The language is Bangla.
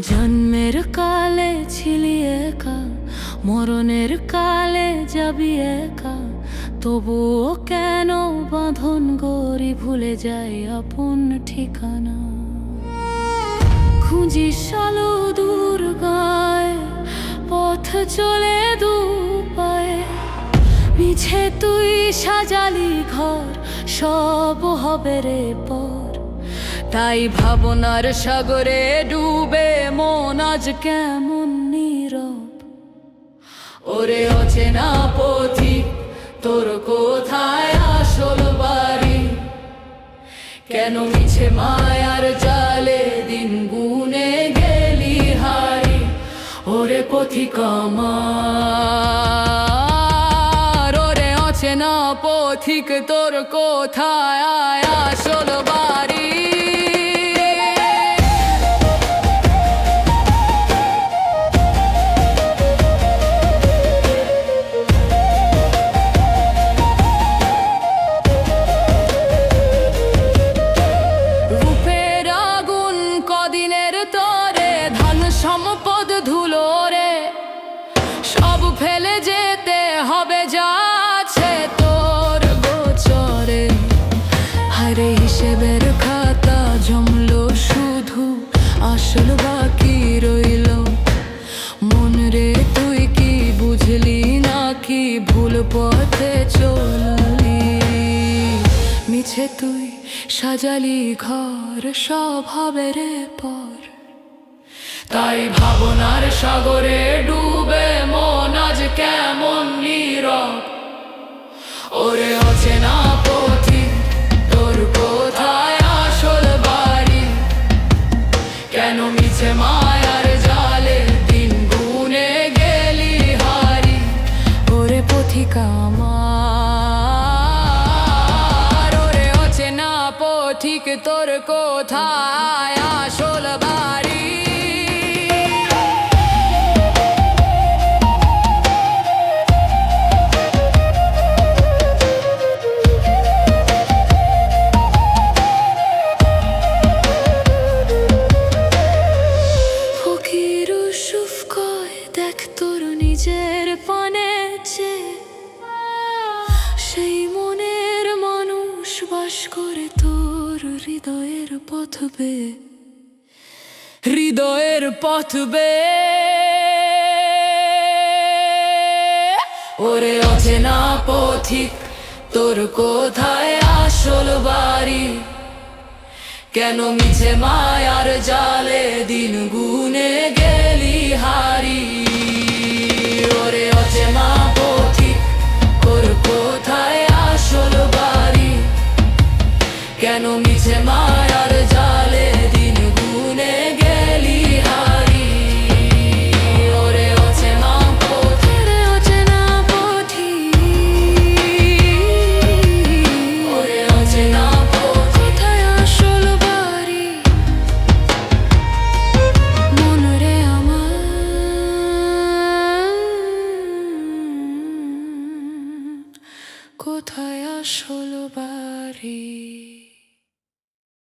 জন্মের কালে ছিলি একা, মরণের কালে যাবি একা। তবুও কেন বাঁধন গড়ি ভুলে যায় আপন ঠিকানা? খুঁজিস আলো দূর গায়ে, পথ চলে দু পায়ে। মিছে তুই সাজালি ঘর, সব হবে রে পর। তাই ভাবনার সাগরে ডুবে মন আজ কেমন নীরব। ওরে অচেনা পথিক, তোর কোথায় আসল বাড়ি? কেন মিছে মায়ার জালে দিন গুনে গেলি হারি? ওরে পথিক আমার, ওরে অচেনা পথিক, তোর কোথায় আসল বাড়ি? সম্পদ ধুলো রে, সব ফেলে যেতে হবে যা আছে তোর গোচরে। হারে হিসেবের খাতা জমলো শুধু, আসল বাকি রইল। মন রে তুই কি বুঝলি নাকি ভুল পথে চললি? মিছে তুই সাজালি ঘর, সব হবে রে পর। তাই ভাবনার সাগরে ডুবে মন আজ কেমন নীরব। ওরে অচেনা পথিক, তোর কোথায় আসল বাড়ি? কেন মিছে মায়ার জালে দিন গুনে গেলি হারি? ওরে পথিক আমার, ওরে অচেনা পথিক, তোর কোথায় আসল বাড়ি? দেখ তোর নিজের পানে সেই মনের মানুষ বাস করে তোর হৃদয়ের পথ বে, হৃদয়ের পথ বে। ওরে অচেনা পথিক, তোর কোথায় আসল বাড়ি? কেন মিছে মায়ার জালে দিন গুনে গেলি হারি? ওরে অচেনা পথিক, তোর কোথায় আসল বাড়ি? কেন মিছে মায়ার জালে দিন গুনে গেলি হারি? ওরে অচেনা পথিক, অচেনা পথিক, ওরে অচেনা পথিক, কোথায় আসল বাড়ি? মন রে আমার, কোথায় আসল বাড়ি?